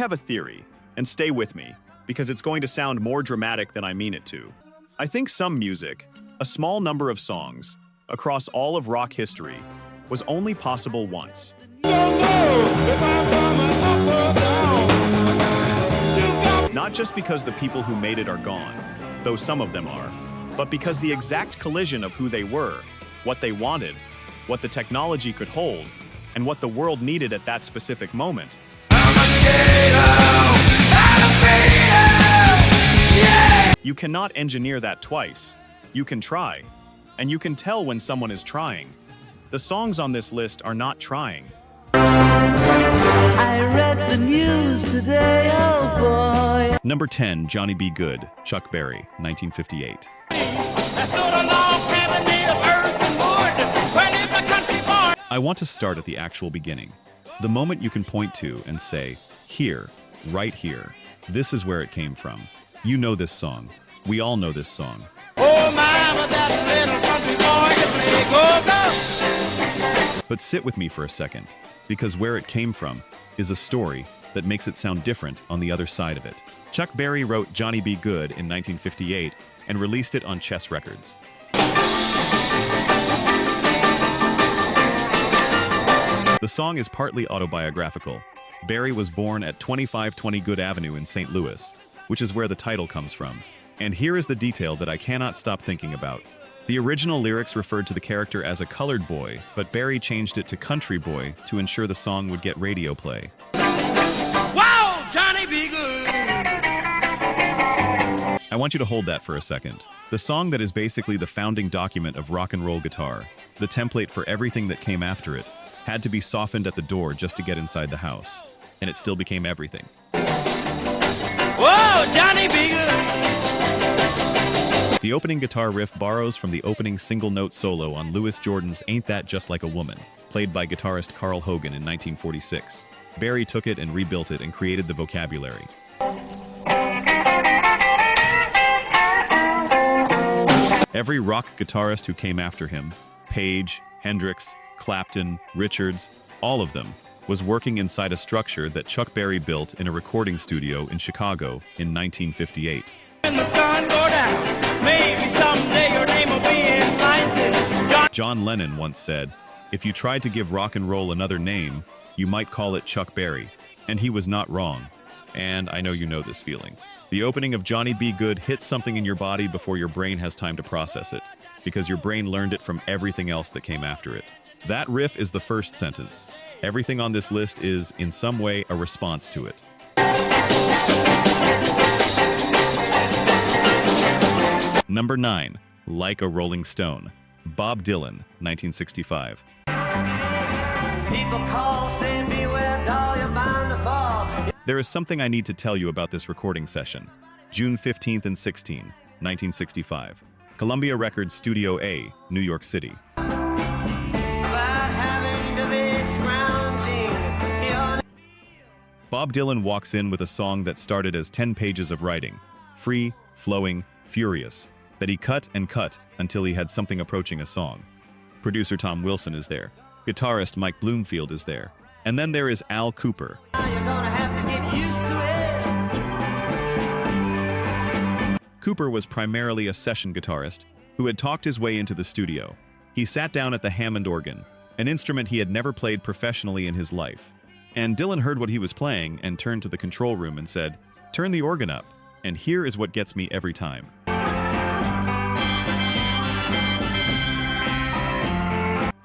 have a theory, and stay with me, because it's going to sound more dramatic than I mean it to. I think some music, a small number of songs, across all of rock history, was only possible once. Not just because the people who made it are gone, though some of them are, but because the exact collision of who they were, what they wanted, what the technology could hold, and what the world needed at that specific moment. You cannot engineer that twice. You can try, and you can tell when someone is trying. The songs on this list are not trying. I read the news today, oh boy. Number 10, Johnny B. Good, Chuck Berry, 1958. I want to start at the actual beginning. The moment you can point to and say, here, right here, this is where it came from. You know this song. We all know this song. Oh, mama, that little country boy can play go-go. But sit with me for a second, because where it came from is a story that makes it sound different on the other side of it. Chuck Berry wrote Johnny B. Good in 1958 and released it on Chess Records. The song is partly autobiographical. Berry was born at 2520 Good Avenue in St. Louis, which is where the title comes from. And here is the detail that I cannot stop thinking about. The original lyrics referred to the character as a colored boy, but Berry changed it to country boy to ensure the song would get radio play. Wow, Johnny B. Good. I want you to hold that for a second. The song that is basically the founding document of rock and roll guitar, the template for everything that came after it, had to be softened at the door just to get inside the house. And it still became everything. Whoa, Johnny B. Good. The opening guitar riff borrows from the opening single-note solo on Louis Jordan's Ain't That Just Like a Woman, played by guitarist Carl Hogan in 1946. Berry took it and rebuilt it and created the vocabulary. Every rock guitarist who came after him, Page, Hendrix, Clapton, Richards, all of them, was working inside a structure that Chuck Berry built in a recording studio in Chicago in 1958. When the sun go down, maybe someday your name will be in lights. John Lennon once said, if you tried to give rock and roll another name, you might call it Chuck Berry. And he was not wrong. And I know you know this feeling. The opening of Johnny B. Good hits something in your body before your brain has time to process it, because your brain learned it from everything else that came after it. That riff is the first sentence. Everything on this list is, in some way, a response to it. Number 9, Like a Rolling Stone, Bob Dylan, 1965. People call, say, beware, doll, you're bound to fall. There is something I need to tell you about this recording session. June 15th and 16, 1965. Columbia Records Studio A, New York City. About having to be scrounging. Bob Dylan walks in with a song that started as 10 pages of writing. Free, flowing, furious. That he cut and cut until he had something approaching a song. Producer Tom Wilson is there. Guitarist Mike Bloomfield is there. And then there is Al Cooper. You're gonna have to get used to it. Cooper was primarily a session guitarist who had talked his way into the studio. He sat down at the Hammond organ, an instrument he had never played professionally in his life. And Dylan heard what he was playing and turned to the control room and said, "Turn the organ up, and here is what gets me every time."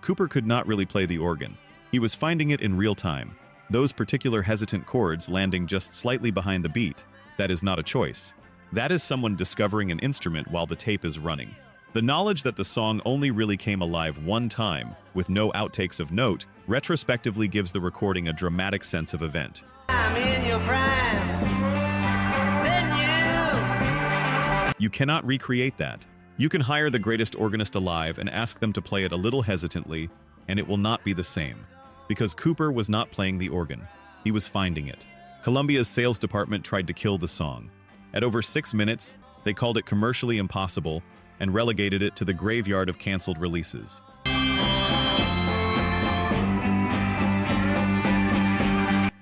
Cooper could not really play the organ. He was finding it in real time. Those particular hesitant chords landing just slightly behind the beat, that is not a choice. That is someone discovering an instrument while the tape is running. The knowledge that the song only really came alive one time, with no outtakes of note, retrospectively gives the recording a dramatic sense of event. I'm in your prime. Then You cannot recreate that. You can hire the greatest organist alive and ask them to play it a little hesitantly, and it will not be the same. Because Cooper was not playing the organ. He was finding it. Columbia's sales department tried to kill the song. At over 6 minutes, they called it commercially impossible and relegated it to the graveyard of canceled releases.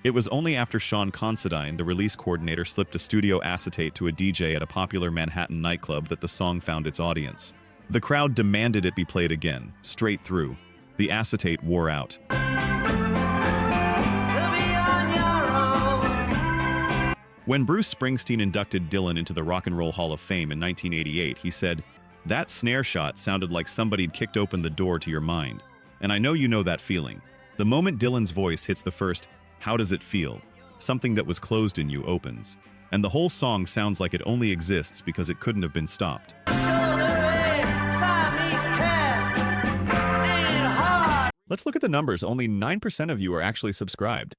It was only after Sean Considine, the release coordinator, slipped a studio acetate to a DJ at a popular Manhattan nightclub that the song found its audience. The crowd demanded it be played again, straight through. The acetate wore out. You'll be on your own. When Bruce Springsteen inducted Dylan into the Rock and Roll Hall of Fame in 1988, he said, "That snare shot sounded like somebody'd kicked open the door to your mind. And I know you know that feeling. The moment Dylan's voice hits the first, 'How does it feel?' something that was closed in you opens. And the whole song sounds like it only exists because it couldn't have been stopped." Let's look at the numbers. Only 9% of you are actually subscribed.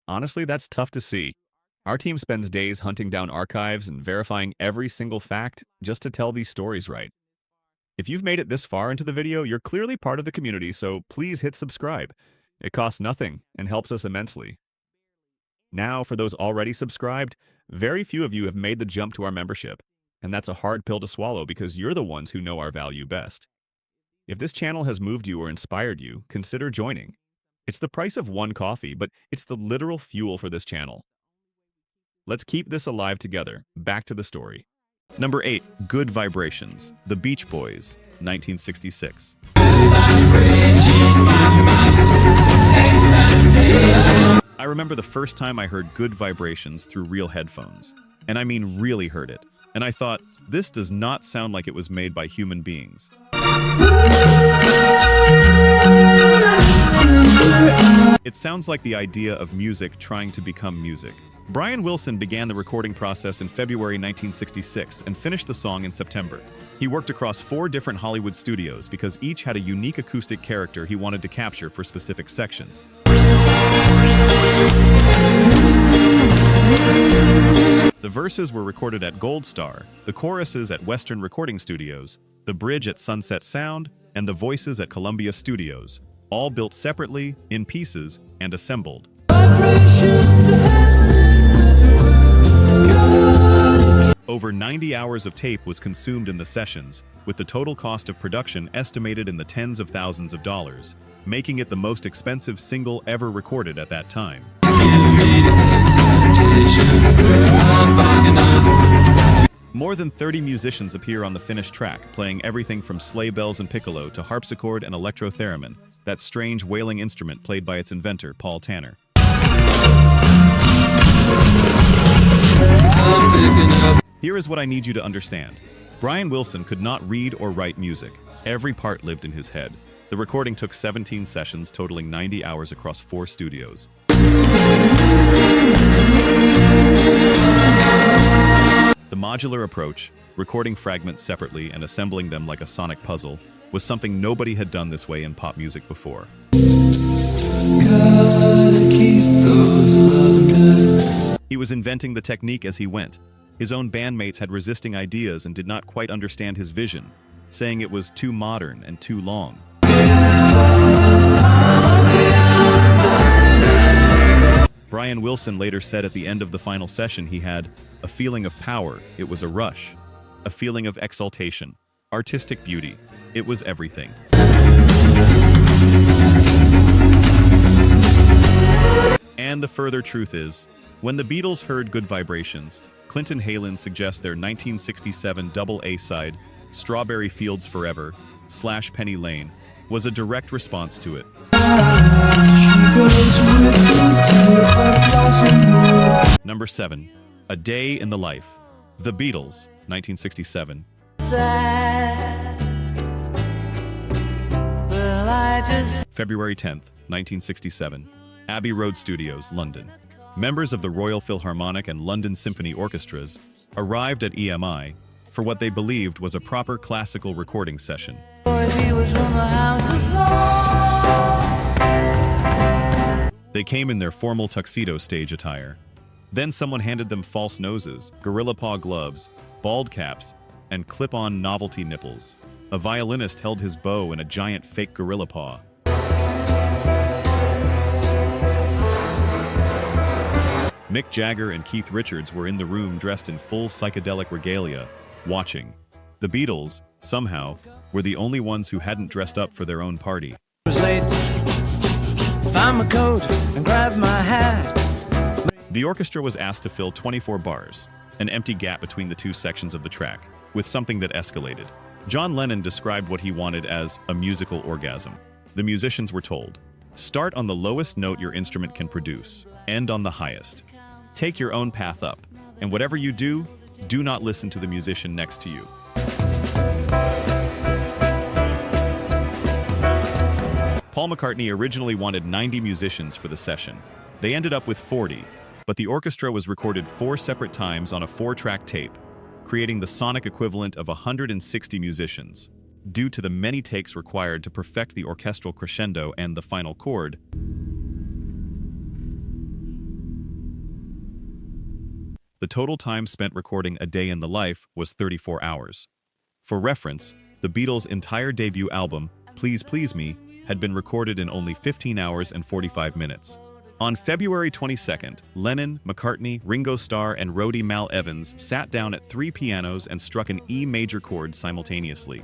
Honestly, that's tough to see. Our team spends days hunting down archives and verifying every single fact just to tell these stories right. If you've made it this far into the video, you're clearly part of the community, so please hit subscribe. It costs nothing and helps us immensely. Now, for those already subscribed, very few of you have made the jump to our membership, and that's a hard pill to swallow because you're the ones who know our value best. If this channel has moved you or inspired you, consider joining. It's the price of one coffee, but it's the literal fuel for this channel. Let's keep this alive together. Back to the story. Number 8. Good Vibrations, The Beach Boys, 1966. I remember the first time I heard Good Vibrations through real headphones. And I mean really heard it. And I thought, this does not sound like it was made by human beings. It sounds like the idea of music trying to become music. Brian Wilson began the recording process in February 1966 and finished the song in September. He worked across 4 different Hollywood studios because each had a unique acoustic character he wanted to capture for specific sections. The verses were recorded at Gold Star, the choruses at Western Recording Studios, the bridge at Sunset Sound, and the voices at Columbia Studios, all built separately, in pieces, and assembled. Over 90 hours of tape was consumed in the sessions, with the total cost of production estimated in the tens of thousands of dollars, making it the most expensive single ever recorded at that time. More than 30 musicians appear on the finished track, playing everything from sleigh bells and piccolo to harpsichord and electro-theremin, that strange wailing instrument played by its inventor, Paul Tanner. Here is what I need you to understand. Brian Wilson could not read or write music. Every part lived in his head. The recording took 17 sessions, totaling 90 hours across 4 studios. The modular approach, recording fragments separately and assembling them like a sonic puzzle, was something nobody had done this way in pop music before. He was inventing the technique as he went. His own bandmates had resisting ideas and did not quite understand his vision, saying it was too modern and too long. Brian Wilson later said at the end of the final session he had a feeling of power. It was a rush, a feeling of exaltation, artistic beauty. It was everything. And the further truth is, when the Beatles heard Good Vibrations, Clinton Halen suggests their 1967 double A-side, Strawberry Fields Forever, / Penny Lane, was a direct response to it. Number 7. A Day in the Life. The Beatles, 1967. February 10th, 1967. Abbey Road Studios, London. Members of the Royal Philharmonic and London Symphony Orchestras arrived at EMI for what they believed was a proper classical recording session. They came in their formal tuxedo stage attire. Then someone handed them false noses, gorilla paw gloves, bald caps, and clip-on novelty nipples. A violinist held his bow in a giant fake gorilla paw. Mick Jagger and Keith Richards were in the room dressed in full psychedelic regalia, watching. The Beatles, somehow, were the only ones who hadn't dressed up for their own party. on my coat and grab my hat. The orchestra was asked to fill 24 bars, an empty gap between the two sections of the track, with something that escalated. John Lennon described what he wanted as a musical orgasm. The musicians were told, "Start on the lowest note your instrument can produce, end on the highest. Take your own path up, and whatever you do not listen to the musician next to you." Paul McCartney originally wanted 90 musicians for the session. They ended up with 40, but the orchestra was recorded 4 separate times on a 4-track tape, creating the sonic equivalent of 160 musicians. Due to the many takes required to perfect the orchestral crescendo and the final chord, the total time spent recording A Day in the Life was 34 hours. For reference, the Beatles' entire debut album, Please Please Me, had been recorded in only 15 hours and 45 minutes. On February 22nd, Lennon, McCartney, Ringo Starr, and roadie Mal Evans sat down at 3 pianos and struck an E major chord simultaneously.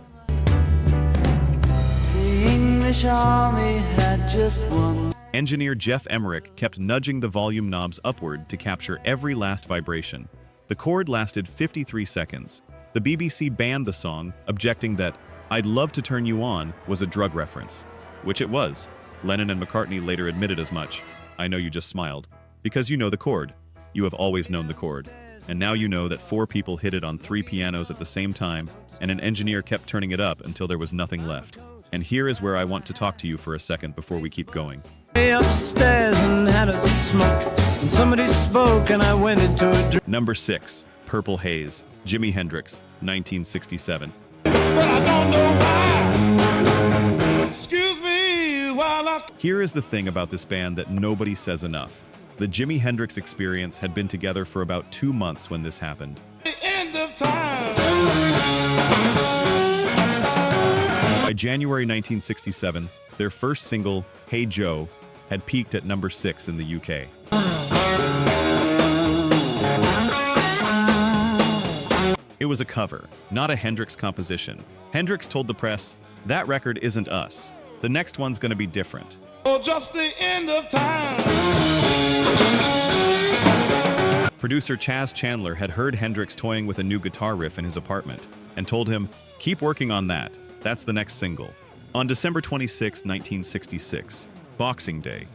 The English army had just won. Engineer Jeff Emmerich kept nudging the volume knobs upward to capture every last vibration. The chord lasted 53 seconds. The BBC banned the song, objecting that "I'd Love to Turn You On" was a drug reference, which it was. Lennon and McCartney later admitted as much. I know you just smiled. Because you know the chord. You have always known the chord. And now you know that 4 people hit it on 3 pianos at the same time, and an engineer kept turning it up until there was nothing left. And here is where I want to talk to you for a second before we keep going. Upstairs and had a smoke, and somebody spoke and I went into a dream. Number 6, Purple Haze, Jimi Hendrix, 1967. But I don't know why. Excuse me while I... Here is the thing about this band that nobody says enough. The Jimi Hendrix Experience had been together for about 2 months when this happened. The end of time. By January 1967, their first single, Hey Joe, had peaked at number 6 in the UK. It was a cover, not a Hendrix composition. Hendrix told the press, "That record isn't us. The next one's gonna be different." Oh, just the end of time. Producer Chaz Chandler had heard Hendrix toying with a new guitar riff in his apartment and told him, "Keep working on that. That's the next single." On December 26, 1966, Boxing Day,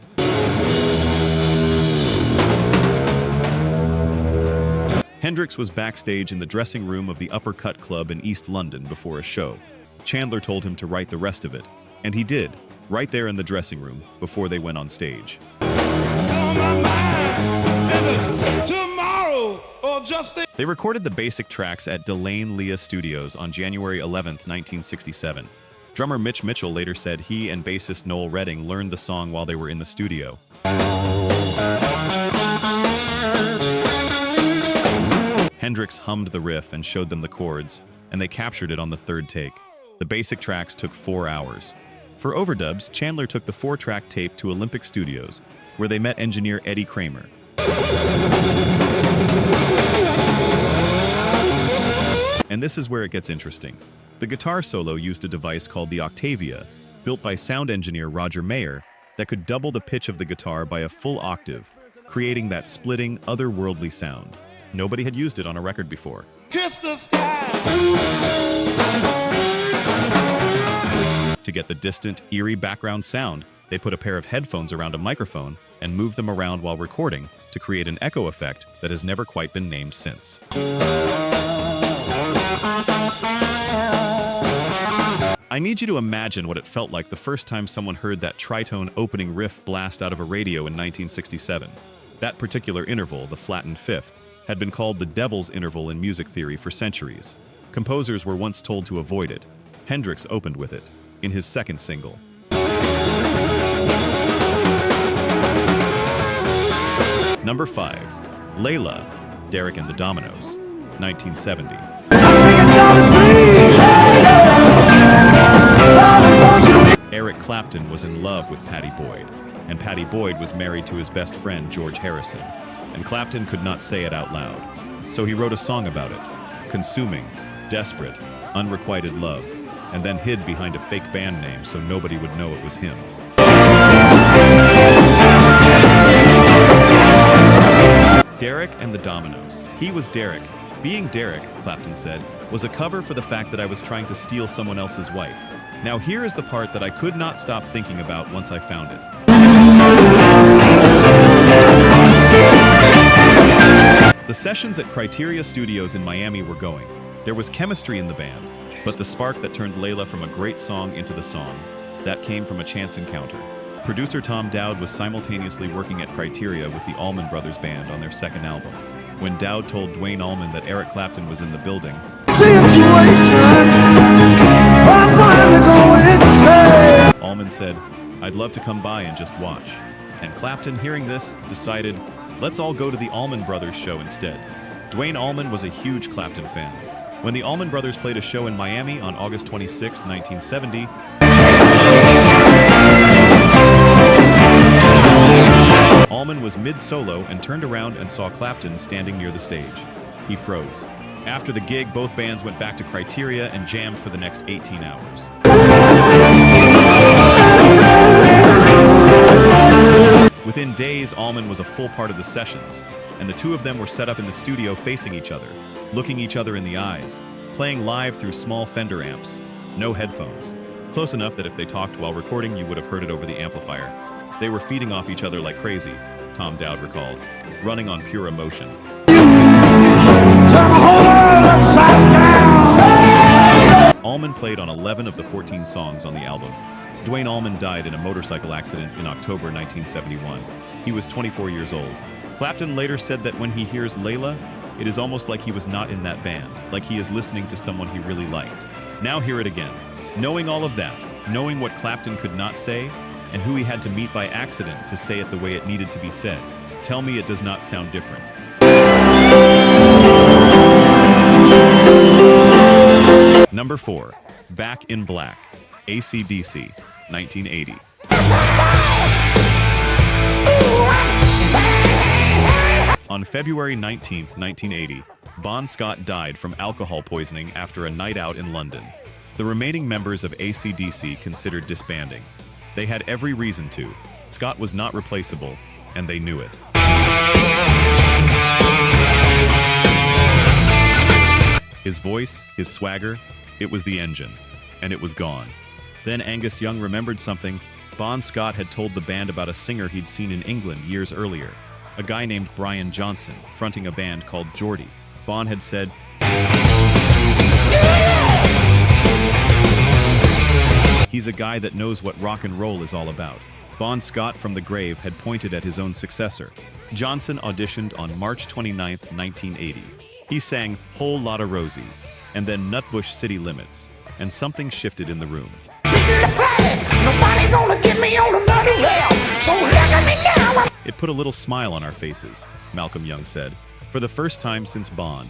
Hendrix was backstage in the dressing room of the Upper Cut Club in East London before a show. Chandler told him to write the rest of it, and he did, right there in the dressing room before they went on stage. They recorded the basic tracks at Delane Lea Studios on January 11, 1967. Drummer Mitch Mitchell later said he and bassist Noel Redding learned the song while they were in the studio. Hendrix hummed the riff and showed them the chords, and they captured it on the 3rd take. The basic tracks took 4 hours. For overdubs, Chandler took the 4-track tape to Olympic Studios, where they met engineer Eddie Kramer. And this is where it gets interesting. The guitar solo used a device called the Octavia, built by sound engineer Roger Mayer, that could double the pitch of the guitar by a full octave, creating that splitting, otherworldly sound. Nobody had used it on a record before. Kiss the sky. To get the distant, eerie background sound, they put a pair of headphones around a microphone and moved them around while recording to create an echo effect that has never quite been named since. I need you to imagine what it felt like the first time someone heard that tritone opening riff blast out of a radio in 1967. That particular interval, the flattened fifth, had been called the devil's interval in music theory for centuries. Composers were once told to avoid it. Hendrix opened with it, in his second single. Number 5, Layla, Derek and the Dominoes, 1970. Eric Clapton was in love with Pattie Boyd, and Pattie Boyd was married to his best friend George Harrison, and Clapton could not say it out loud. So he wrote a song about it, consuming, desperate, unrequited love, and then hid behind a fake band name so nobody would know it was him. Derek and the Dominoes. He was Derek. Being Derek, Clapton said, was a cover for the fact that I was trying to steal someone else's wife. Now here is the part that I could not stop thinking about once I found it. The sessions at Criteria Studios in Miami were going. There was chemistry in the band, but the spark that turned Layla from a great song into the song, that came from a chance encounter. Producer Tom Dowd was simultaneously working at Criteria with the Allman Brothers Band on their second album. When Dowd told Dwayne Allman that Eric Clapton was in the building, Allman said, "I'd love to come by and just watch." And Clapton, hearing this, decided, let's all go to the Allman Brothers show instead. Dwayne Allman was a huge Clapton fan. When the Allman Brothers played a show in Miami on August 26, 1970, Allman was mid-solo and turned around and saw Clapton standing near the stage. He froze. After the gig, both bands went back to Criteria and jammed for the next 18 hours. Within days, Allman was a full part of the sessions, and the two of them were set up in the studio facing each other, looking each other in the eyes, playing live through small Fender amps, no headphones, close enough that if they talked while recording, you would have heard it over the amplifier. They were feeding off each other like crazy, Tom Dowd recalled, running on pure emotion. Allman played on 11 of the 14 songs on the album. Dwayne Allman died in a motorcycle accident in October 1971. He was 24 years old. Clapton later said that when he hears Layla, it is almost like he was not in that band, like he is listening to someone he really liked. Now hear it again. Knowing all of that, knowing what Clapton could not say, and who he had to meet by accident to say it the way it needed to be said, tell me it does not sound different. Number 4. Back in Black, AC/DC, 1980. On February 19, 1980, Bon Scott died from alcohol poisoning after a night out in London. The remaining members of AC/DC considered disbanding. They had every reason to. Scott was not replaceable, and they knew it. His voice, his swagger, it was the engine, and it was gone. Then Angus Young remembered something. Bon Scott had told the band about a singer he'd seen in England years earlier, a guy named Brian Johnson, fronting a band called Geordie. Bon had said, "He's a guy that knows what rock and roll is all about." Bon Scott from the grave had pointed at his own successor. Johnson auditioned on March 29, 1980. He sang Whole Lotta Rosie, and then Nutbush City Limits, and something shifted in the room. It put a little smile on our faces, Malcolm Young said, for the first time since Bon.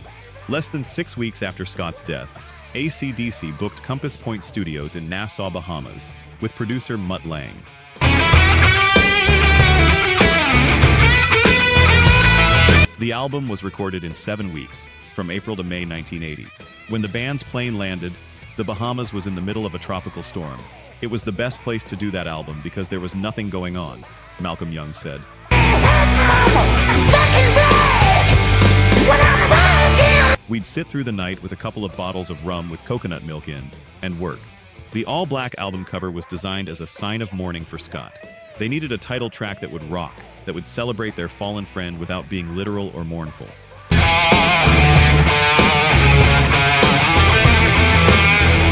Less than 6 weeks after Scott's death, AC/DC booked Compass Point Studios in Nassau, Bahamas, with producer Mutt Lange. The album was recorded in 7 weeks, from April to May 1980. When the band's plane landed, the Bahamas was in the middle of a tropical storm. It was the best place to do that album because there was nothing going on, Malcolm Young said. We'd sit through the night with a couple of bottles of rum with coconut milk in, and work. The all-black album cover was designed as a sign of mourning for Scott. They needed a title track that would rock, that would celebrate their fallen friend without being literal or mournful.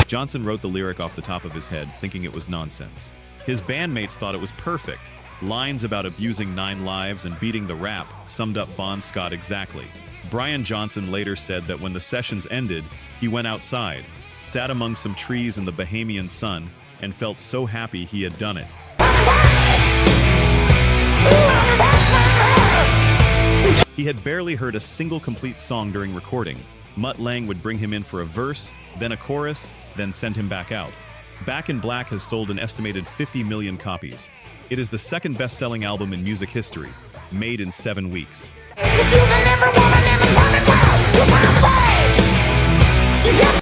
Johnson wrote the lyric off the top of his head, thinking it was nonsense. His bandmates thought it was perfect. Lines about abusing 9 lives and beating the rap summed up Bon Scott exactly. Brian Johnson later said that when the sessions ended, he went outside, sat among some trees in the Bahamian sun, and felt so happy he had done it. He had barely heard a single complete song during recording. Mutt Lange would bring him in for a verse, then a chorus, then send him back out. Back in Black has sold an estimated 50 million copies. It is the second best-selling album in music history, made in 7 weeks.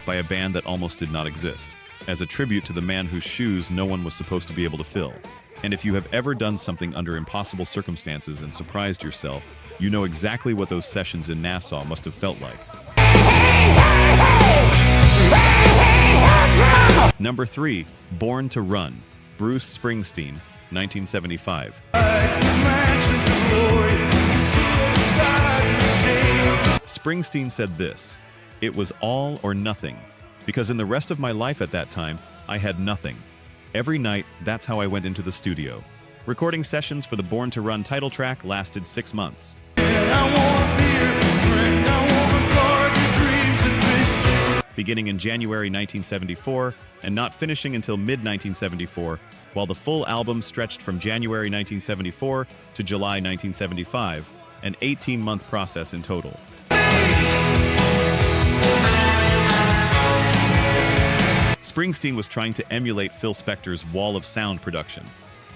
By a band that almost did not exist, as a tribute to the man whose shoes no one was supposed to be able to fill. And if you have ever done something under impossible circumstances and surprised yourself, you know exactly what those sessions in Nassau must have felt like. Number 3, Born to Run, Bruce Springsteen, 1975. Springsteen said this, "It was all or nothing, because in the rest of my life at that time, I had nothing. Every night, that's how I went into the studio." Recording sessions for the Born to Run title track lasted 6 months. Beginning in January 1974 and not finishing until mid-1974, while the full album stretched from January 1974 to July 1975, an 18-month process in total. Springsteen was trying to emulate Phil Spector's wall of sound production,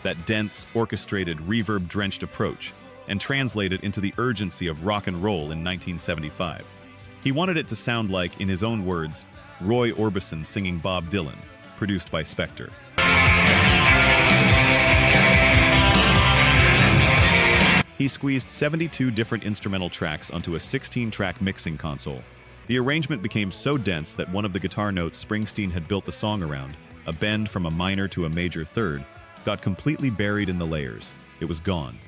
that dense, orchestrated, reverb-drenched approach, and translate it into the urgency of rock and roll in 1975. He wanted it to sound like, in his own words, Roy Orbison singing Bob Dylan, produced by Spector. He squeezed 72 different instrumental tracks onto a 16-track mixing console. The arrangement became so dense that one of the guitar notes Springsteen had built the song around, a bend from a minor to a major third, got completely buried in the layers. It was gone.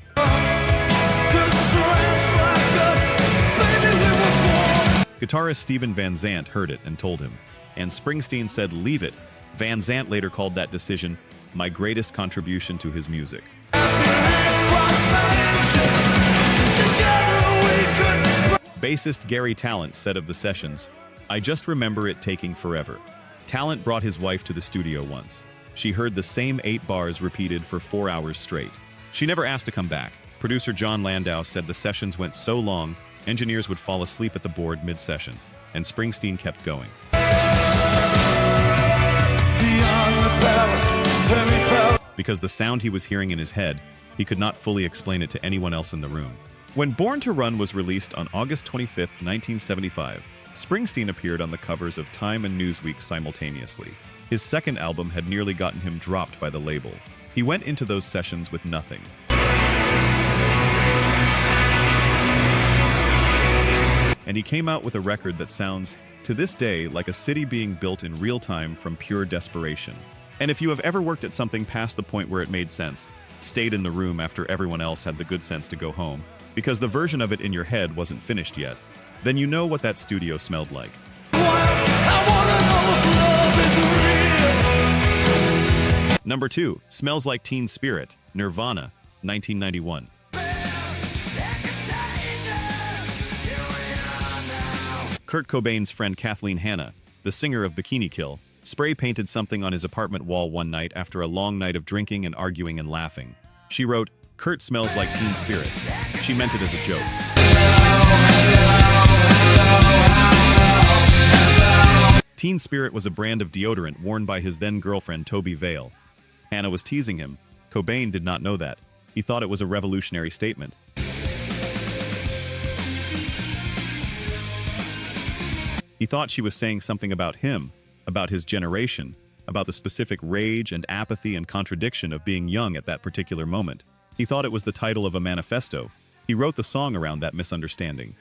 Guitarist Steven Van Zandt heard it and told him, and Springsteen said, "Leave it." Van Zandt later called that decision, "my greatest contribution to his music." Bassist Gary Talent said of the sessions, "I just remember it taking forever." Talent brought his wife to the studio once. She heard the same 8 bars repeated for 4 hours straight. She never asked to come back. Producer John Landau said the sessions went so long, engineers would fall asleep at the board mid-session, and Springsteen kept going. Because the sound he was hearing in his head, he could not fully explain it to anyone else in the room. When Born to Run was released on August 25, 1975, Springsteen appeared on the covers of Time and Newsweek simultaneously. His second album had nearly gotten him dropped by the label. He went into those sessions with nothing. And he came out with a record that sounds, to this day, like a city being built in real time from pure desperation. And if you have ever worked at something past the point where it made sense, stayed in the room after everyone else had the good sense to go home, because the version of it in your head wasn't finished yet, then you know what that studio smelled like. Number 2, Smells Like Teen Spirit, Nirvana, 1991. Kurt Cobain's friend Kathleen Hanna, the singer of Bikini Kill, spray-painted something on his apartment wall one night after a long night of drinking and arguing and laughing. She wrote, "Kurt smells like teen spirit." She meant it as a joke. Teen Spirit was a brand of deodorant worn by his then-girlfriend Toby Vale. Hannah was teasing him. Cobain did not know that. He thought it was a revolutionary statement. He thought she was saying something about him, about his generation, about the specific rage and apathy and contradiction of being young at that particular moment. He thought it was the title of a manifesto. He wrote the song around that misunderstanding.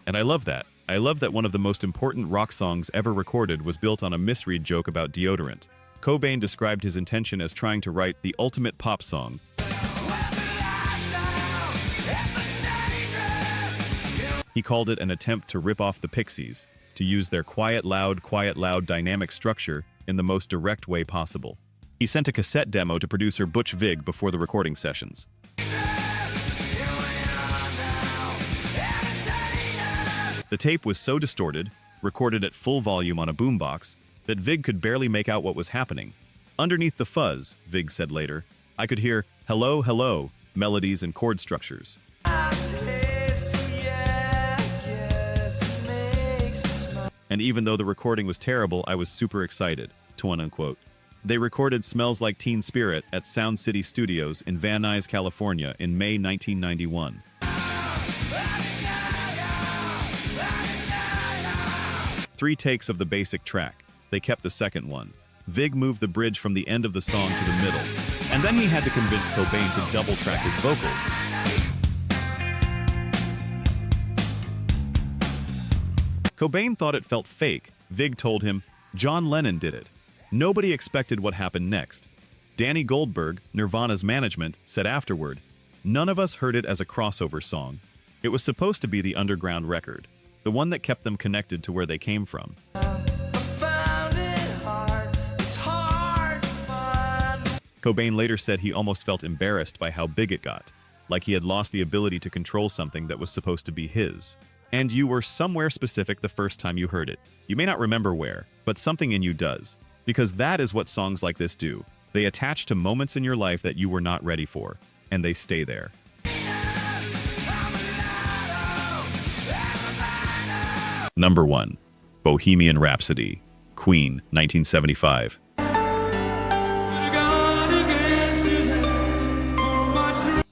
And I love that. I love that one of the most important rock songs ever recorded was built on a misread joke about deodorant. Cobain described his intention as trying to write the ultimate pop song. He called it an attempt to rip off the Pixies, to use their quiet, loud dynamic structure in the most direct way possible. He sent a cassette demo to producer Butch Vig before the recording sessions. The tape was so distorted, recorded at full volume on a boombox, that Vig could barely make out what was happening. Underneath the fuzz, Vig said later, I could hear hello, hello, melodies and chord structures. And even though the recording was terrible, I was super excited, unquote. They recorded Smells Like Teen Spirit at Sound City Studios in Van Nuys, California in May 1991. Three takes of the basic track. they kept the second one. Vig moved the bridge from the end of the song to the middle, and then he had to convince Cobain to double-track his vocals. Cobain thought it felt fake. Vig told him, John Lennon did it. Nobody expected what happened next. Danny Goldberg, Nirvana's management, said afterward, none of us heard it as a crossover song. It was supposed to be the underground record, the one that kept them connected to where they came from. Cobain later said he almost felt embarrassed by how big it got, like he had lost the ability to control something that was supposed to be his. And you were somewhere specific the first time you heard it. You may not remember where, but something in you does. Because that is what songs like this do. They attach to moments in your life that you were not ready for, and they stay there. Number 1. Bohemian Rhapsody, Queen, 1975.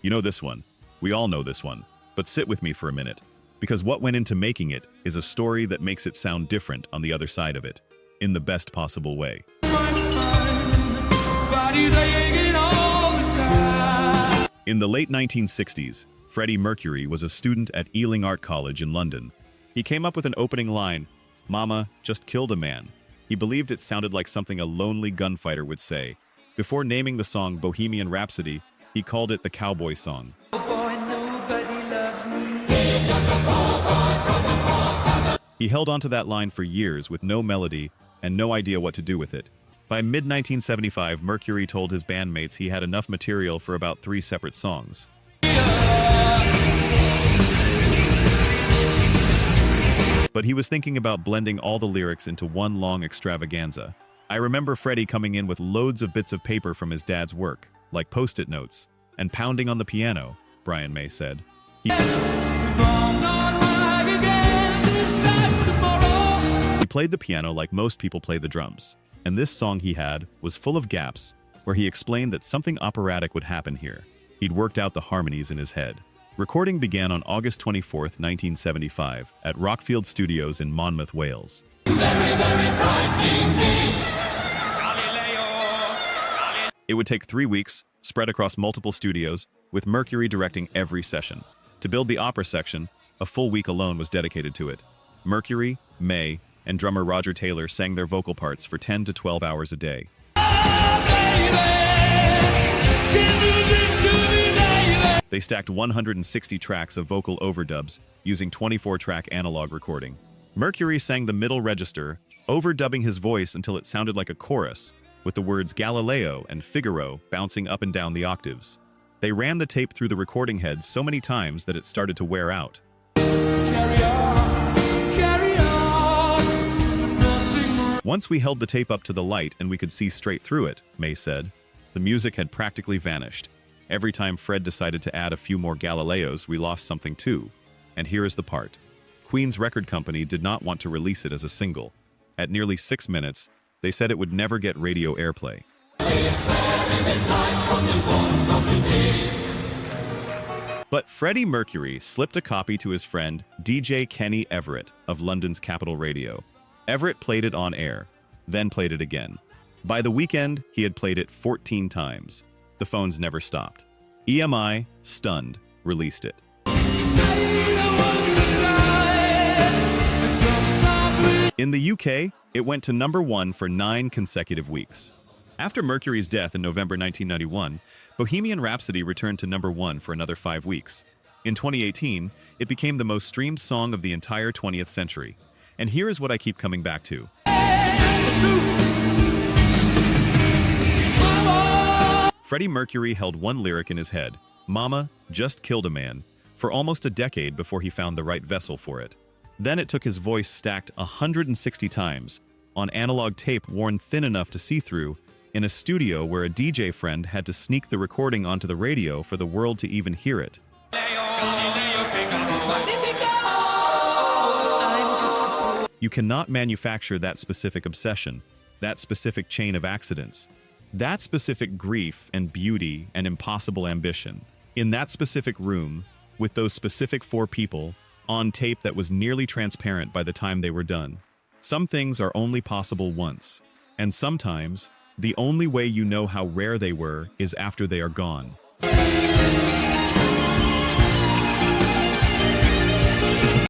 You know this one. We all know this one. But sit with me for a minute, because what went into making it is a story that makes it sound different on the other side of it, in the best possible way. In the late 1960s, Freddie Mercury was a student at Ealing Art College in London. He came up with an opening line, "Mama just killed a man." He believed it sounded like something a lonely gunfighter would say. Before naming the song Bohemian Rhapsody, he called it the cowboy song. He held onto that line for years with no melody and no idea what to do with it. By mid-1975, Mercury told his bandmates he had enough material for about 3 separate songs. But he was thinking about blending all the lyrics into one long extravaganza. I remember Freddie coming in with loads of bits of paper from his dad's work, like post-it notes, and pounding on the piano, Brian May said. He played the piano like most people play the drums, and this song he had was full of gaps where he explained that something operatic would happen here. He'd worked out the harmonies in his head. Recording began on August 24, 1975, at Rockfield Studios in Monmouth, Wales. It would take 3 weeks, spread across multiple studios, with Mercury directing every session. To build the opera section, a full week alone was dedicated to it. Mercury, May, and drummer Roger Taylor sang their vocal parts for 10 to 12 hours a day. They stacked 160 tracks of vocal overdubs using 24-track analog recording. Mercury sang the middle register, overdubbing his voice until it sounded like a chorus, with the words Galileo and Figaro bouncing up and down the octaves. They ran the tape through the recording heads so many times that it started to wear out. Carry on, once we held the tape up to the light and we could see straight through it, May said, the music had practically vanished. Every time Fred decided to add a few more Galileos, we lost something too. And here is the part. Queen's record company did not want to release it as a single. At nearly 6 minutes, they said it would never get radio airplay. But Freddie Mercury slipped a copy to his friend DJ Kenny Everett of London's Capital Radio. Everett played it on air, then played it again. By the weekend, he had played it 14 times. The phones never stopped. EMI, stunned, released it. In the UK, it went to number 1 for 9 consecutive weeks. After Mercury's death in November 1991, Bohemian Rhapsody returned to number 1 for another 5 weeks. In 2018, it became the most streamed song of the entire 20th century. And here is what I keep coming back to. Freddie Mercury held one lyric in his head, "Mama just killed a man," for almost a decade before he found the right vessel for it. Then it took his voice stacked 160 times, on analog tape worn thin enough to see through, in a studio where a DJ friend had to sneak the recording onto the radio for the world to even hear it. You cannot manufacture that specific obsession, that specific chain of accidents, that specific grief and beauty and impossible ambition, in that specific room, with those specific 4 people, on tape that was nearly transparent by the time they were done. Some things are only possible once, and sometimes the only way you know how rare they were is after they are gone.